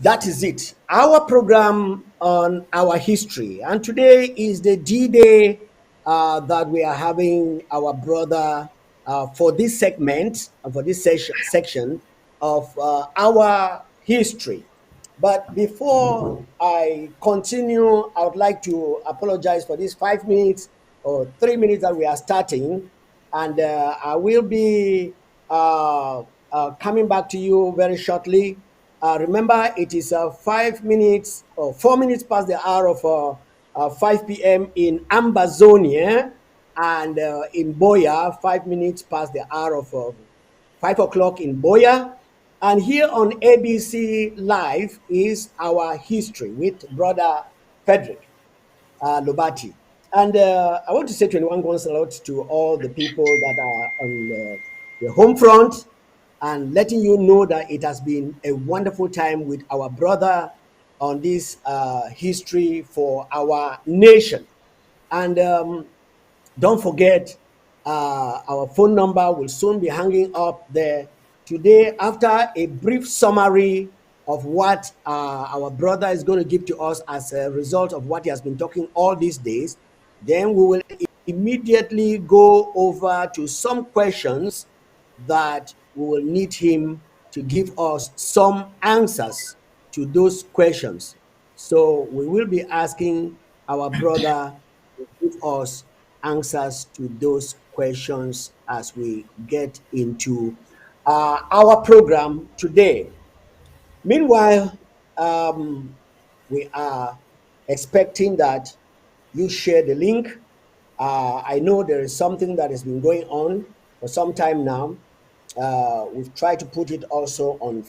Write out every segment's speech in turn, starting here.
That is it. Our program on our history. And today is the D Day that we are having our brother for this segment, for this section of our history. But before I continue, I would like to apologize for these 5 minutes or 3 minutes that we are starting. And I will be coming back to you very shortly. Remember, it is 5 minutes or 4 minutes past the hour of 5 p.m. in Ambazonia and in Boya, 5 minutes past the hour of 5 o'clock in Boya. And here on ABC Live is our history with Brother Frederick Lobati. And I want to say 21 guns salute to all the people that are on the home front and letting you know that it has been a wonderful time with our brother on this history for our nation. And don't forget, our phone number will soon be hanging up there. Today, after a brief summary of what our brother is going to give to us as a result of what he has been talking all these days, then we will immediately go over to some questions that we will need him to give us some answers to those questions. So we will be asking our brother to give us answers to those questions as we get into our program today. Meanwhile, we are expecting that you share the link. I know there is something that has been going on for some time now. We've tried to put it also on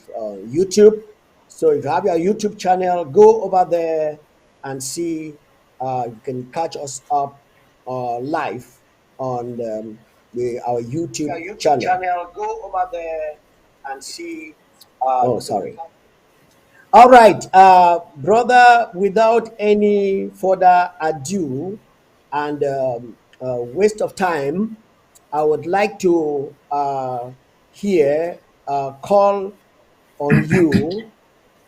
YouTube. So if you have your YouTube channel, go over there and see. You can catch us up live on our YouTube Your YouTube channel. channel, go over there and see. Oh, sorry. All right, brother, without any further ado and waste of time, I would like to here call on you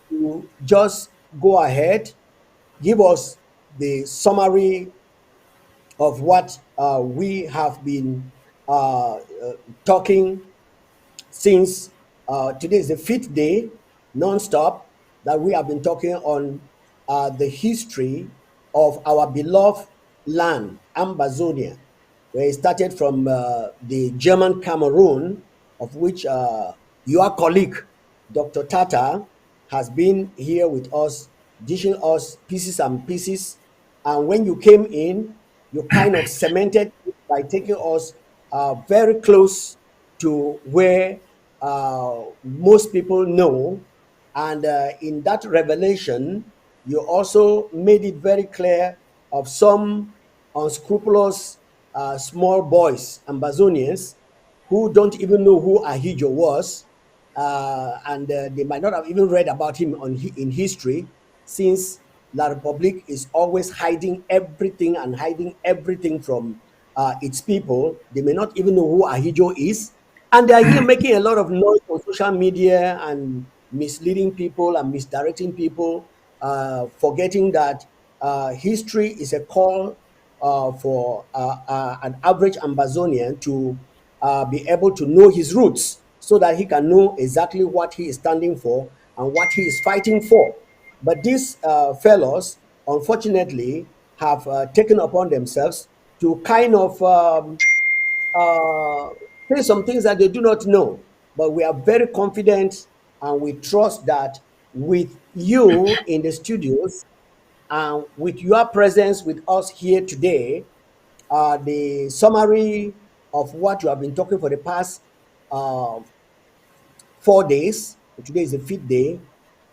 to just go ahead, give us the summary of what we have been talking since today is the fifth day non-stop that we have been talking on the history of our beloved land, Ambazonia, where it started from the German Cameroon, of which your colleague, Dr. Tata, has been here with us, dishing us pieces and pieces. And when you came in, you kind of cemented it by taking us very close to where most people know. And in that revelation, you also made it very clear of some unscrupulous small boys, Ambazonians, who don't even know who Ahijo was, and they might not have even read about him in history, since La Republique is always hiding everything and hiding everything from its people. They may not even know who Ahijo is, and they are here making a lot of noise on social media and misleading people and misdirecting people, forgetting that history is a call for an average Ambazonian to be able to know his roots so that he can know exactly what he is standing for and what he is fighting for. But these fellows, unfortunately, have taken upon themselves to kind of uh, say some things that they do not know. But we are very confident and we trust that with you in the studios and with your presence with us here today, the summary of what you have been talking for the past uh, 4 days. Today is the fifth day.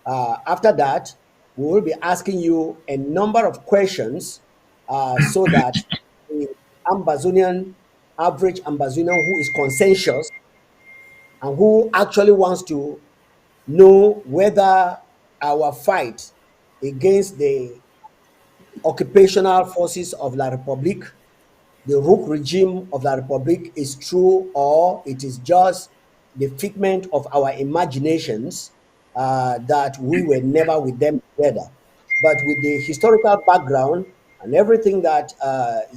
After that, we will be asking you a number of questions so that the Ambazonian, average Ambazonian who is conscientious and who actually wants to know whether our fight against the occupational forces of La Republique, the Rook regime of La Republique, is true or it is just the figment of our imaginations. that we were never with them together. But with the historical background and everything that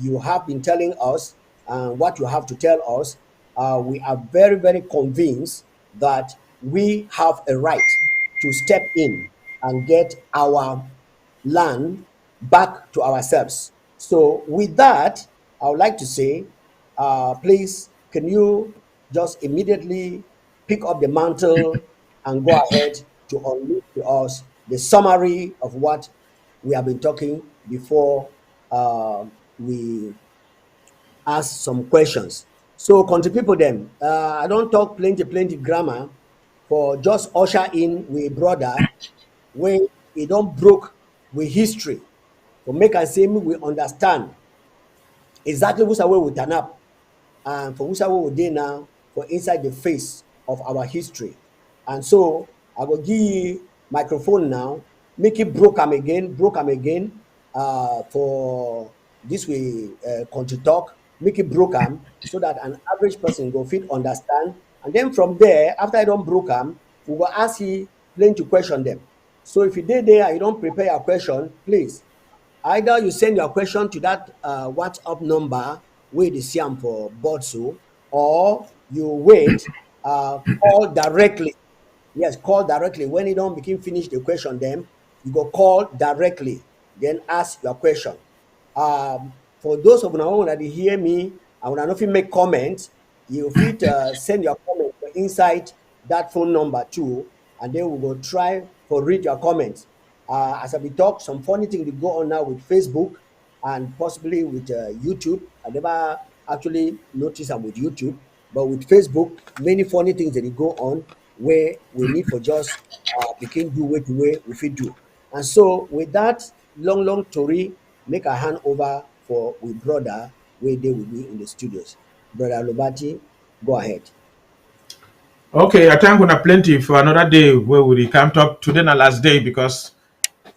you have been telling us and what you have to tell us, we are very, very convinced that we have a right to step in and get our land back to ourselves. So, with that, I would like to say, please, can you just immediately pick up the mantle and go ahead to unleash to us the summary of what we have been talking before we ask some questions. So, country people, them, I don't talk plenty, plenty grammar for just usher in with brother where he don't broke with history. For make I say me we understand exactly which way we turn up and for which way we dey now for inside the face of our history. And so I will give you microphone now, make it broke am again for this way country talk, make it broke am so that an average person go fit understand. And then from there, after I don't broke am, we will ask you plenty question them. So if you did there and you don't prepare your question, please either you send your question to that WhatsApp number wey you dey see am for board so, or you wait, call directly. Yes, call directly. When you don't begin finish the question, then you go call directly, then ask your question. For those of una wey dey hear me and una no fit make comment, you fit send your comment for inside that phone number too, and then we go try for read your comments. As I be talk, some funny thing dey go on now with Facebook and possibly with YouTube. I never actually notice am with YouTube, but with Facebook, many funny things that dey go on where we need for just begin do way we fit do. And so with that long, long story, make a hand over for we brother where they will be in the studios. Brother Lobati, go ahead. Okay, I thank una plenty for another day where we come talk. Today na last day because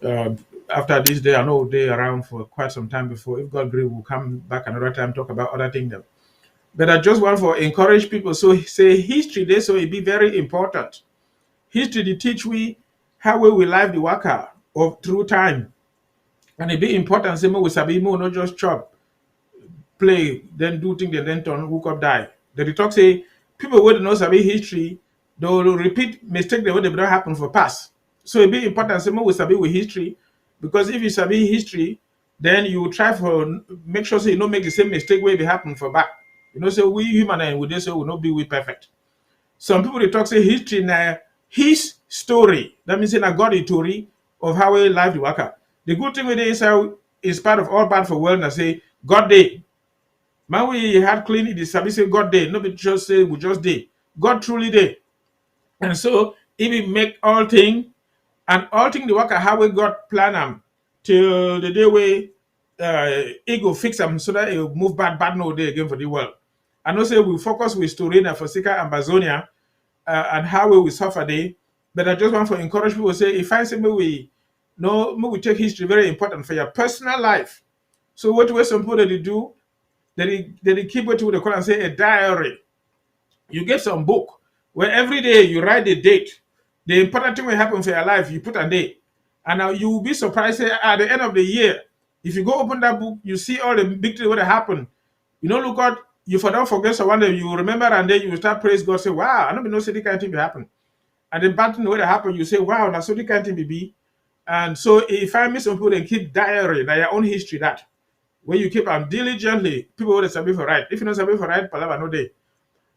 uh, after this day, I know we'll day around for quite some time before. If God agree, we'll come back another time talk about other things. Them. But I just want for encourage people. So say history day, so it be very important. History they teach we how we will live the worker of through time, and it be important. Say we sabi more not just chop, play, then do things, then turn hook up die. The talk say people who don't know sabi history, they will repeat mistake that would not happen for past. So it be important say we sabi with history, because if you sabi history, then you will try for make sure say you don't make the same mistake where it happen for back. You know, so we human and we they say will not be we perfect. Some people they talk say history na his story. That means say na God story of how we life the worker. The good thing with it is how is part of all part for world and say God day. Man, we had clean it is sabi say God day. Nobody just say we just day. God truly day. And so if we make all thing the worker how we God plan them till the day we it go fix them so that it will move bad no day again for the world. And also we focus with Storina for Sika and Bazonia and how we will suffer there. But I just want to encourage people to say if I say we no we take history very important for your personal life. So what way some people they do, they keep what they call and say a diary. You get some book where every day you write the date. The important thing will happen for your life, you put a date. And now you will be surprised at the end of the year. If you go open that book, you see all the big things that happen. You know, look at you for don't forget so one day you will remember and then you will start praise God, say, wow, I don't know say this kind of thing will happen. And then bad thing that happen, you say, wow, that's so this kind of thing will be. And so if I miss some people then keep diary, that your own history that where you keep them diligently, people will sabi for right. If you don't sabi for right, palava no day.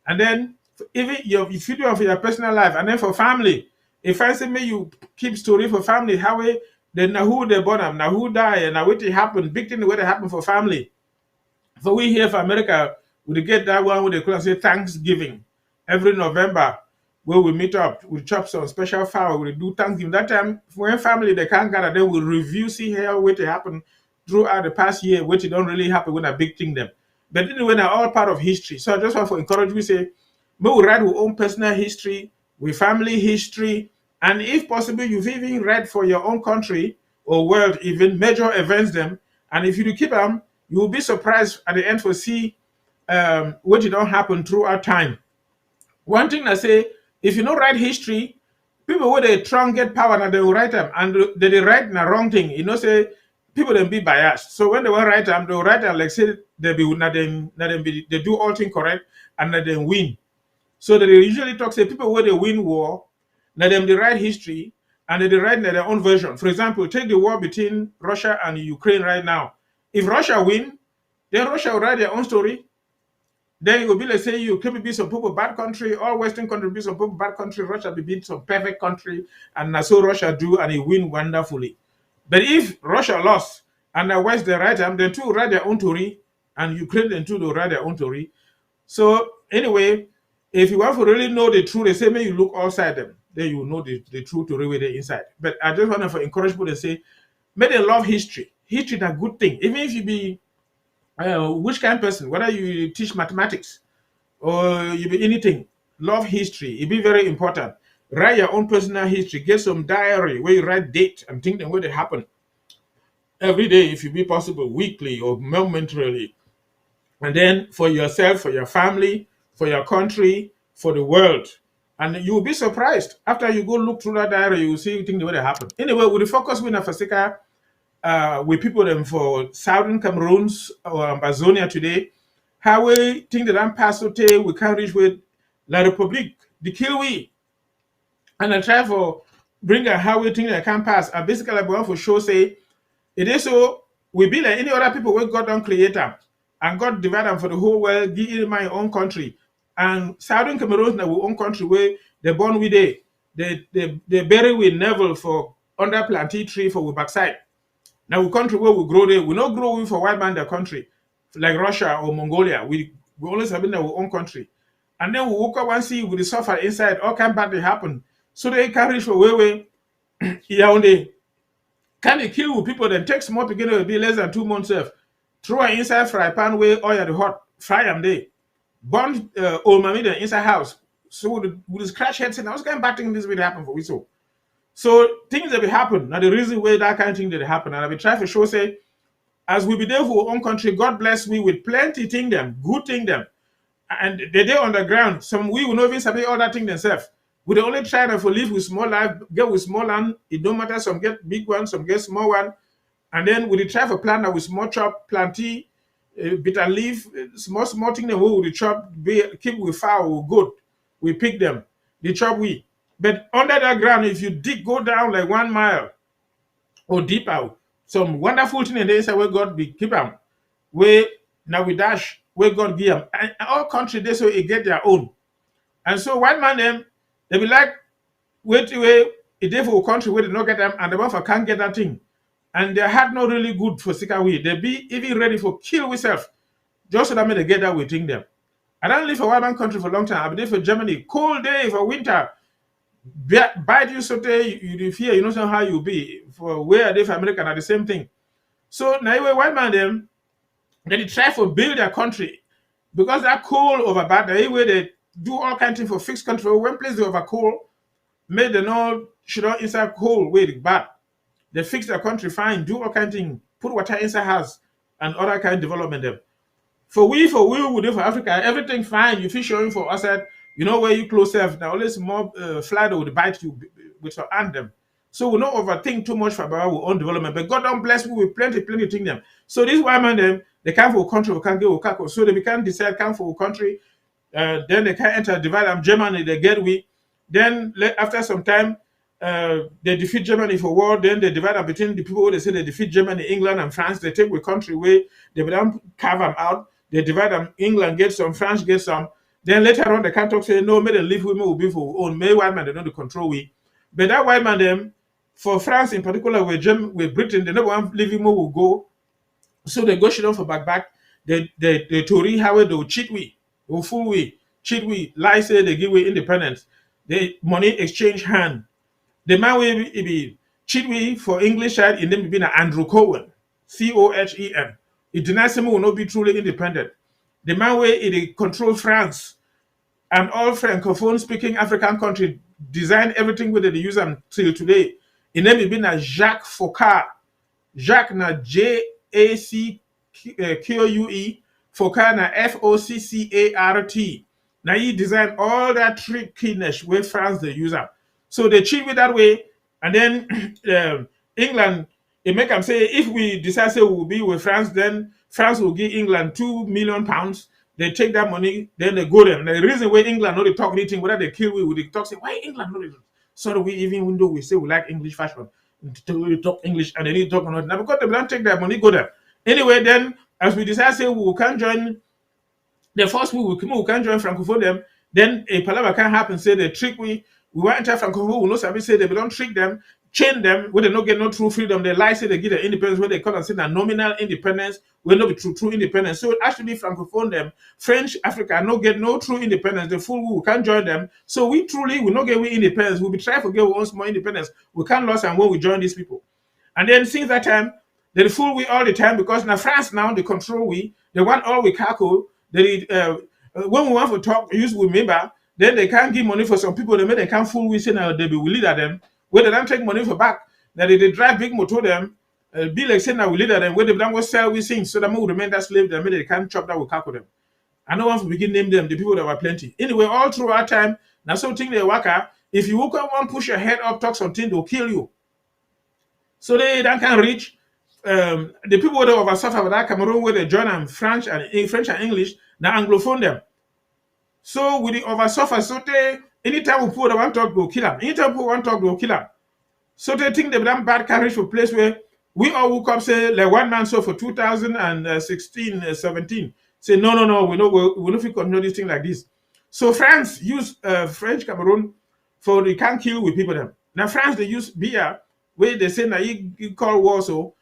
And then even if you do it for your personal life, and then for family, if I say me you keep story for family, how we then now who they born them, now who die, and now what happen, big thing what happen for family. For we here for America, we get that one where they call say Thanksgiving every November, where we meet up, we chop some special fowl, we do Thanksgiving. That time when family they can't gather, then we review, see how what happen throughout the past year, which don't really happen when a big thing them. But anyway, they're all part of history. So I just want to encourage we say, we write our own personal history, with family history, and if possible, you've even read for your own country or world, even major events them. And if you do keep them, you will be surprised at the end to see what did not happen throughout time. One thing I say, if you don't write history, People where they try and get power and they will write them and they write the wrong thing. Say people then be biased. So when they will write them, they will write them like say they be not them be they do all things correct and that they win. So that they usually talk say people where they win war, let them they write history and they write their own version. For example, take the war between Russia and Ukraine right now. If Russia win, then Russia will write their own story. Then it will be like say you can be some people bad country, all Western country be some people bad country, Russia be beat some perfect country, and that's so Russia do and it win wonderfully. But if Russia lost and the West they write them, then two write their own story, and Ukraine then two will write their own story. So anyway, if you want to really know the truth, they say may you look outside them, then you know the truth to really the inside. But I just want to encourage people to say, may they love history. History is a good thing. Even if you be which kind of person, whether you teach mathematics or you be anything, love history. It be very important. Write your own personal history. Get some diary where you write date and think them where they happen every day, if it be possible, weekly or momentarily. And then for yourself, for your family, for your country, for the world. And you will be surprised. After you go look through that diary, you will see things the way they happen. Anyway, with the focus with Afasika, with people them for Southern Cameroons or Amazonia today, how we think that I'm past we can't reach with La Republique, the Kiwi. And I try for bring a how we think that can pass. And basically I want for show say it is so we be like any other people where God don't create them and God divide them for the whole world, give it my own country. And Southern Cameroon na our own country where they born with they bury with Neville for under plantain tree for we backside. Now we country where we grow there, we not grow for white man their country, like Russia or Mongolia. We always have been our own country. And then we woke up and see with the suffer inside, all kind of bad they happen. So they can reach for way Yaoundé. Can they kill people then take small beginning will be less than 2 months off. Throw an inside fry pan where oil the hot, fry them there. Burn old mammy the inside house. So with the scratch heads and I was kind of bad thing this will happen for we so. So things that will happen. Now the reason why that kind of thing that happen, and I will try to show say, as we be there for our own country, God bless we with plenty thing them, good thing them. And they there on the ground. Some we will not even sabi all that thing themselves. We the only try to live with small life, get with small land. It don't matter. Some get big one, some get small one. And then we try to plant that with small chop, planty, bitter leaf, small thing that we will chop, keep with fowl or goat. We pick them. They chop we. But under that ground, if you dig, go down like 1 mile or deeper, some wonderful thing in the inside where God be keep them. Where now we dash where God give them. And all country they so it get their own. And so white man them, they be like, wait, it dey for a country where they not get them and the one for can't get that thing. And their heart not really good for sick away. They be even ready for kill self just so that they get that we think them. I don't live for white man country for a long time. I've been there for Germany, cold day for winter. Bite you so you fear, you know how you be. For where they for American are the same thing. So now white man them, they try for build their country because they're cold over bad. The way they do all kind of things for fixed country. When place they over cold, made the no should not inside cold way bad. They fix their country fine, do all kind of thing, put water inside house and other kind of development them. For we would do for Africa, everything fine. You fish showing for us that you know where you close self. Now always more fly that would bite you with your hand them. So we not overthink too much for our own development. But God don't bless we with plenty thing them. So this white man them they come for a country, we can't get a so they can decide come for a country. Then they can enter divide them Germany, they get we. Then after some time, they defeat Germany for war. Then they divide them between the people who they say they defeat Germany, England, and France. They take a country where they will then carve them out. They divide them. England gets some, France gets some. Then later on, they can't talk say no. May they leave women will be for own. May white man they don't control we. But that white man them for France in particular, with Britain, they never want leave women will go. So they go shit on for back. They Tory how they will cheat we, will fool we, cheat we, lie say they give we independence. The money exchange hand. The man will be cheat we for English side in them being Andrew Cohen, Cohen. It denies him will not be truly independent. The man will it control France and all francophone speaking African country design everything with they use them till today. In them it been a Jacques Faucard. Jacques na Jacque Faucard na Foccart. Now he designed all that trickiness where France they use them. So they cheat with that way, and then England, it make them say if we decide say we'll be with France, then France will give England £2 million. They take that money, then they go there. And the reason why England not they talk anything, whether they kill we, would they talk say why England not they sorry we even though we say we like English fashion, we talk English and they need to talk another. Now because they don't take that money, go there. Anyway, then as we decide say we can join the first we can join Francophone them, then a palaver can happen, say they trick we want enter Francophone, we know somebody say they don't trick them, chain them, where they not get no true freedom, they lie say they get the independence, where they call and say that nominal independence will not be true independence. So actually Francophone them, French Africa no get no true independence, the full we can join them. So we truly will not get we independence, we'll be trying to get once more independence. We can't lose and when we join these people. And then since that time, they fool we all the time because now France now they control we. They want all we cackle. They when we want to talk, use we member, then they can't give money for some people. They can't fool we say now they be we leader them. Where they don't take money for back, that they drive big motor them. Be like saying now we leader them. Where they don't go sell we things so that we remain that slave. Them they can't chop that we cackle them. I don't want to begin name them the people that were plenty. Anyway, all through our time, now something they work out. If you walk up and push your head up, talk something, they'll kill you. So they can reach the people that over South Africa, Cameroon, where they join them French and English, now Anglophone them. So with the over suffer, so they anytime we put one talk, go kill them. Anytime we put one talk, go kill them. So they think they've done bad carriage for place where we all woke up say like one man so for 2016, 17. Say no, we know we continue this thing like this. So France use French Cameroon for they can't kill with people them. Now France they use beer where they say now you call war so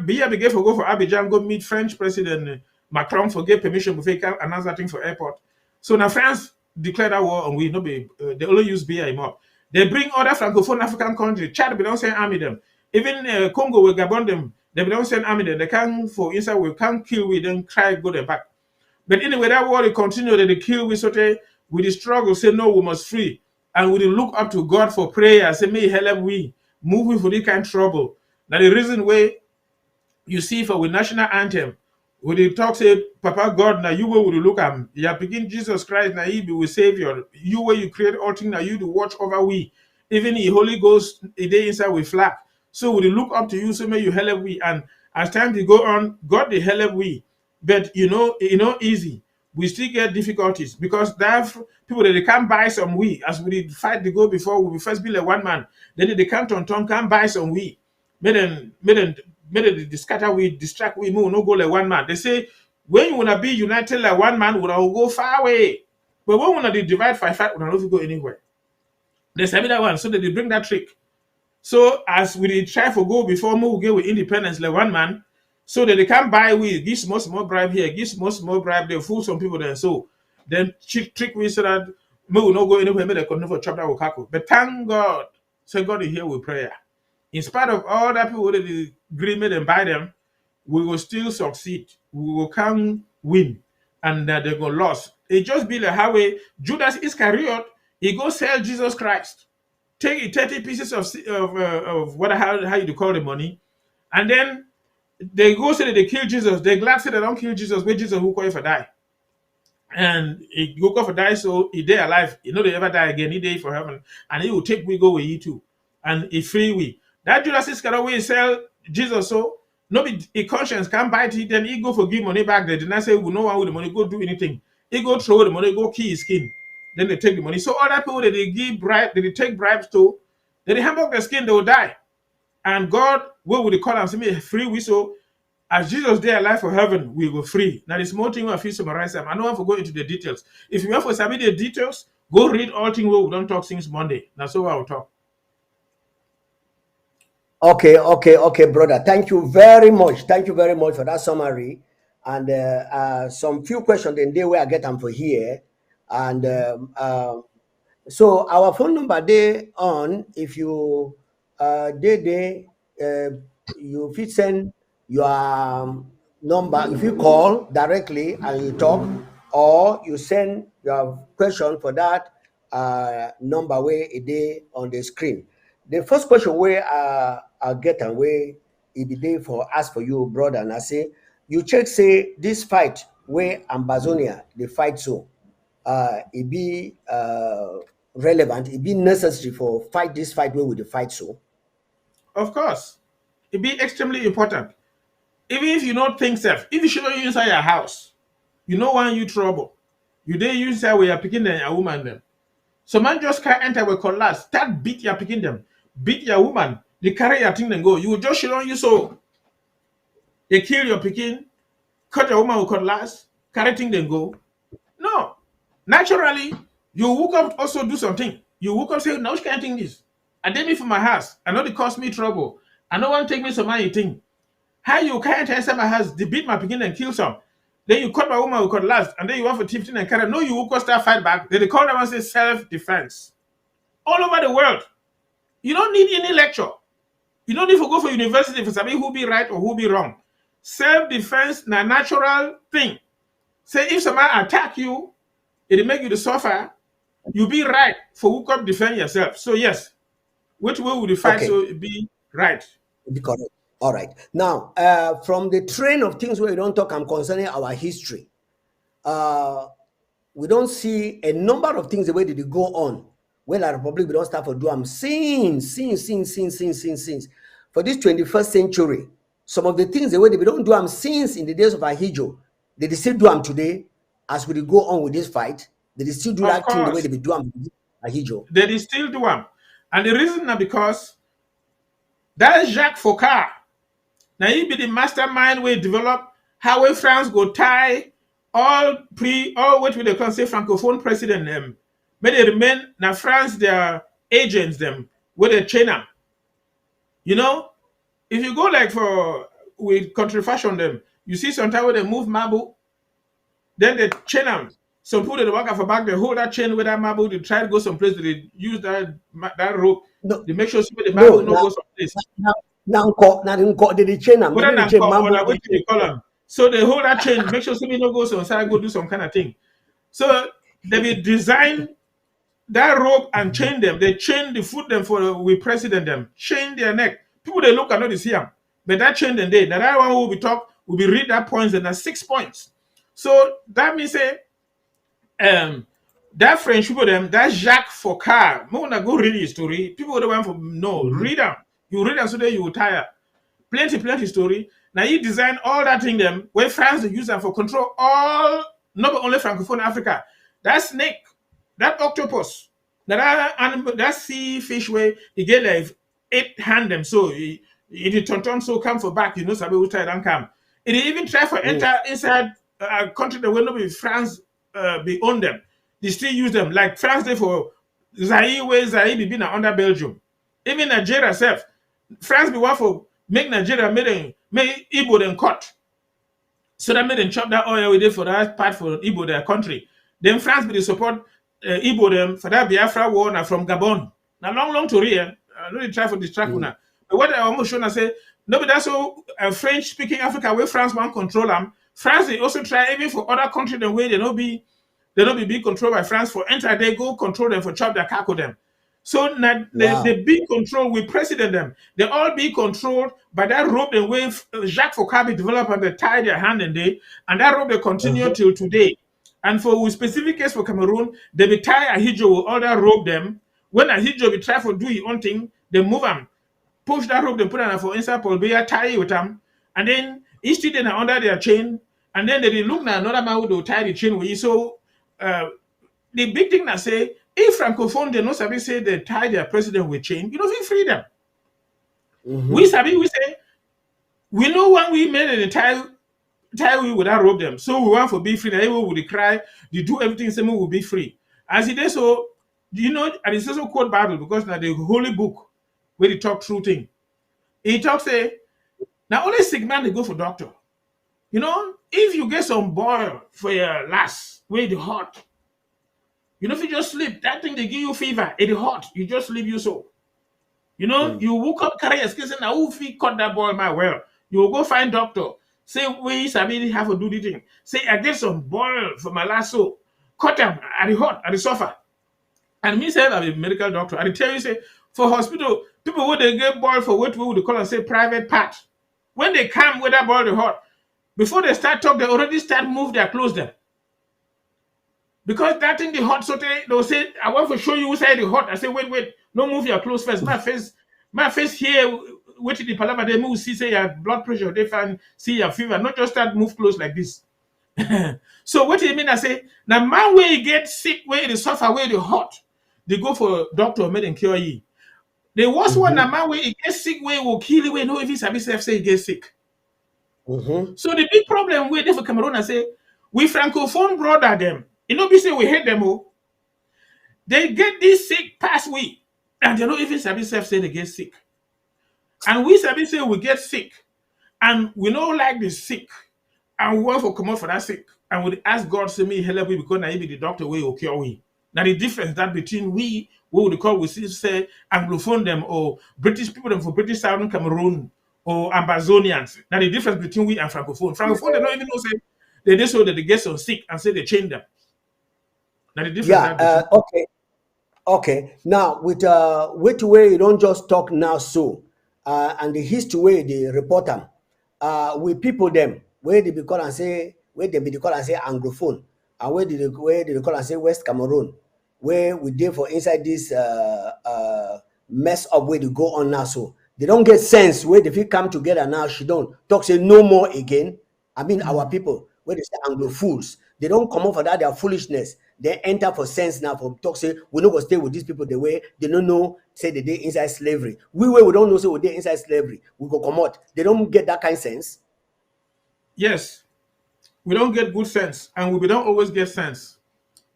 beer begin for go for Abidjan go meet French President Macron for get permission before he can announce that thing for airport. So now France declare that war and we no be they only use beer anymore. They bring other francophone African countries. Chad, they don't send army them. Even Congo, we Gabon them. They don't send army them. They can't for inside. We can't kill. We then try go them back. But anyway, that war they continue. They kill. We sort of with the struggle. Say no, we must free, and we look up to God for prayer. Say may He help we moving for this kind of trouble. Now the reason why you see for with national anthem, when they talk say, Papa God, now you will look at him. You begin Jesus Christ, now he be with Savior. You where you create all things, now you to watch over we. Even the Holy Ghost, they inside with flag. So we look up to you, so may you help we. And as time to go on, God they help we. But easy. We still get difficulties because that people that they can't buy some we as we did fight the go before we first be like one man. Then they can't on tongue can't buy some we. Made them scatter we distract we move no go like one man. They say when you wanna be united like one man, wanna go far away. But when wanna divide fight, wanna not go anywhere. They say that one, so they bring that trick. So as we try for go before move get with independence like one man, so that they can't buy we give small bribe here, give small bribe, they fool some people there. So then trick we so that we will not go anywhere, make they continue for chop that will cackle. But thank God, so God is here with prayer. In spite of all that people that the agreement and buy them, we will still succeed. We will come win, and they go lost. It just be like how Judas Iscariot he go sell Jesus Christ, take 30 pieces of what how you call the money, and then they go say that they kill Jesus. They glad say they don't kill Jesus, where Jesus who call you for die. And he woke up for die, so he day alive. You know they ever die again. He day for heaven, and he will take we go with you too, and he free we. That Judas Iscariot way sell Jesus, so no be a conscience can't bite it. Then he go for give money back. They did not say we no one with the money go do anything. He go throw the money, go key his skin. Then they take the money. So other people that they give bribe, that they take bribes to, then they hamburg their skin, they will die. And God, what would they call them? Say me free we so. As Jesus there alive for heaven, we were free. Now, the small thing we have to summarize them. I don't want to go into the details. If you want to submit the details, go read all things we don't talk since Monday. That's all I will talk. Okay, brother. Thank you very much. Thank you very much for that summary. And some few questions in there where I get them for here. And so our phone number there on, if you you fit send your number, if you call directly and you talk, or you send your question for that number where it is on the screen. The first question where I get and where it be there for ask for you, brother, and I say you check say this fight where Ambazonia they fight so it be relevant, it be necessary for fight this fight where we the fight so. Of course, it be extremely important. Even if you don't think self, if you should not inside your house, you know one you trouble. You dey use that way you're picking them, a woman them. So man just can't enter with collapse. Start beat your picking them, beat your woman. They carry your thing and go. You just should on you so they kill your picking, cut your woman with cutlass, carry thing then go. No. Naturally, you woke up also do something. You woke up say, now which kind of thing this? I did me for my house. I know they cost me trouble. I know one take me some money thing. How you can't enter my house, they beat my picking and kill some. Then you cut my woman with cutlass, and then you want for 15 and carry. No, you woke up start fight back. Then they call them and say self-defense. All over the world. You don't need any lecture. You don't need to go for university for somebody who be right or who be wrong. Self-defense na natural thing. Say if somebody attack you, it'll make you to suffer. You be right for who come defend yourself. So yes, which way would you fight Okay, so it be right? be correct. All right. Now, from the train of things where we don't talk, I'm concerning our history. Uh, we don't see a number of things the way that they go on. Well, our republic we don't start for do them since. For this 21st century, some of the things the way that we don't do them since in the days of Ahijo, they still do them today as we go on with this fight. They still do Of that thing the way course, they do them Ahijo. they still do them. And the reason is because that Jacques Foucault, now he be the mastermind we develop how we France go tie all what we they can say francophone president them. But they remain now France their agents them where they train them. You know, if you go like for with country fashion them, you see sometimes when they move marble, then they chain them. Some people they walk off a back, they hold that chain with that marble, they try to go someplace, they use that rope, No, they make sure the no, marble no go someplace. now they chain them, Whether they than chain or mambo. like what you call them. So they hold that chain, make sure somebody no go so inside, go do some kind of thing. So they will design that rope and chain them. They chain the foot them for we president them, chain their neck. People they look and not see them. But that chain them they that one will be talk will be read that points and that's 6 points. So that means say um that French people them that Jacques Foucault. More wanna go read his story. People don't want for no Mhm. read them. You read them so that you will tire. Plenty story. Now he designed all that thing them where France they use them for control all not only Francophone Africa. That snake, that octopus, that animal, that sea fish where he get like 8 hand them so it turn so come for back, you know, sabi which don't come. It even try for Mm. enter inside a country that will not be France be own them. They still use them like France they for Zaire where Zaire be been under Belgium. Even Nigeria self. France be one for make Nigeria make Igbo then cut. So that made them chop that oil we did for that part for Igbo their country. Then France be the support Igbo them for that Biafra war now from Gabon. Now long to real. I know they try for distract Mm. una. But what I almost shown I say, no, but that's so French speaking Africa where France want control them. France they also try even for other countries the way they don't be big controlled by France for enter they go control them for chop their cackle them. So now Wow. the big control we president them. They all be controlled by that rope and wave Jacques Foucault be developed and they tie their hand and that rope they continue Uh-huh. till today. And for with specific case for Cameroon, they be tie a hijo with all that rope them. When a hijo be try for do his own thing, they move them, push that rope, they put on for inside Paul Bear, tie it with them, and then each student are under their chain, and then they look at another man who will tie the chain with you. So uh, the big thing I say, if Francophone they no sabi say they tie their president with chain, you know, feel freedom. We Mm-hmm. sabi we say we know when we made the tie we without rope them. So we want for be free. Everyone would cry, you do everything, same will be free. As it is so, you know, and it's also quote Bible because now the holy book where they talk true thing. He talks say now only sick man they go for doctor. You know, if you get some boil for your last, where the hot, you know, if you just sleep, that thing they give you fever, it hot, you just sleep you so. You know, Mm. you woke up, carry your skin, say, now who feet cut that boil my well? You will go find doctor. Say, we sabi have to do the thing. Say, I get some boil for my last so. Cut them at the hot, at the suffer. And me say I'm a medical doctor. And I tell you, say, for hospital, people when they get boil for what we would call and say private part. When they come with that boil the hot, before they start talk, they already start move their clothes them. Because that thing the hot so they'll say, I want to show you inside the hot. I say, wait, no move your clothes first. My face here, wait till the palaver, they move, see, say your blood pressure, they find, see your fever, not just start move close like this. So what do you mean? I say, now man where you get sick, where they suffer, where they hot, they go for doctor, make them cure you. The worst one, now Mm-hmm. man where you get sick, where will kill you, where no if he's a say he get sick. Mm-hmm. So the big problem with for Cameroon, I say, we francophone brother them. You know, we say we hate them all. They get this sick past week, and they don't even sabi self say they get sick. And we sabi say we get sick, and we don't like the sick, and we want to come out for that sick, and we ask God say me help we because now he be the doctor way will cure we. Now the difference that between we what we call we still say Anglophone them or British people them for British Southern Cameroon or Ambazonians. Now the difference between we and Francophone. Francophone they don't even know say they just so that they get some sick and say they change them. Now the difference Yeah. that between Okay. Okay, now with way you don't just talk now so, and the history way they report them, with people them where they be call and say where they be call and say anglophone, and where they call and say West Cameroon, where we did for inside this mess up where they go on now so they don't get sense where they feel come together now. She don't talk say no more again. I mean our Mhm. people where they say Anglo fools, they don't come up for that their foolishness. They enter for sense now for talk say we no go stay with these people the way they don't know say they inside slavery. We don't know say we dey inside slavery. We go come out. They don't get that kind of sense. Yes, we don't get good sense, and we don't always get sense.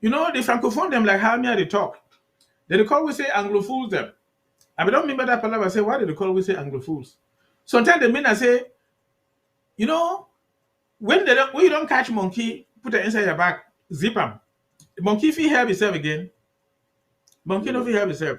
You know, the francophone them like how me they talk. They call we say Anglophones them. I don't remember that palaver. I say why did they call we say Anglophones? Sometimes the men I say, you know, when you don't catch monkey, put it inside your back, zip him. The monkey if he help himself again, monkey no fit help himself.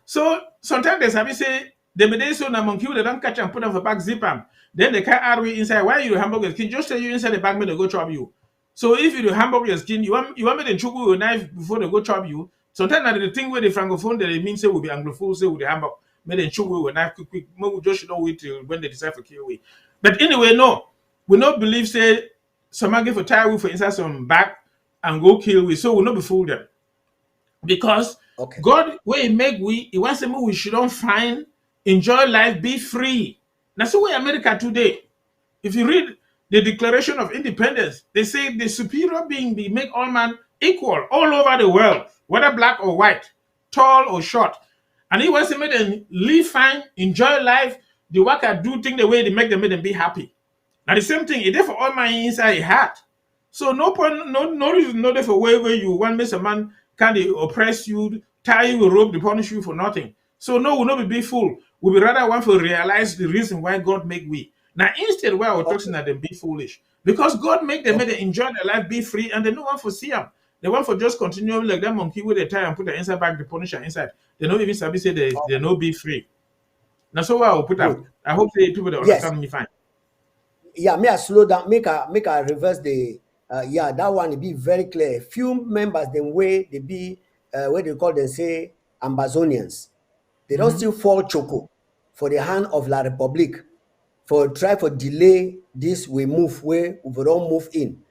So sometimes they sabi say they may dey so na monkey wey they don't catch and put am for back zip am. Then they carry arrow inside. Why you hamburger skin? Just tell you inside the bag make they go chop you. So if you do hamburger skin, you want me to choke with a knife before they go chop you. Sometimes na the thing where the francophone that they mean say will be anglophone say with the hamburger. Make them choke with a knife quick. Make we just don't wait till when they decide to kill we. But anyway, no, we not believe say some give for tire we for inside some back and go kill we. So we not be fool them because Okay. God where He make we, He wants to make we should not find, enjoy life, be free. That's the way America today. If you read the Declaration of Independence, they say the superior being be make all man equal all over the world, whether black or white, tall or short. And He wants to make them live fine, enjoy life, the work I do thing the way they make them be happy. Now the same thing, it there for all my inside a heart. So no point, no reason, no there for where you want Mr. Man can they oppress you, tie you with rope, to punish you for nothing. So no, we'll not be fool. We will rather want to realize the reason why God make we. Now instead why we're talking Okay. that them be foolish. Because God make them, make Okay. them enjoy their life, be free, and they no want to see them. They want for just continue like that monkey with the tie and put the inside back, the punisher inside. They don't even sabi say they Okay. no be free. Now so why I will put them. Good. I hope say people they Yes. understand me fine. Yeah, may I slow down, make I reverse the yeah, that one it be very clear. Few members them way they be where they call them say Ambazonians. They don't Mhm. still fall choco for the hand of La Republic for try for delay this we move where we don't move in.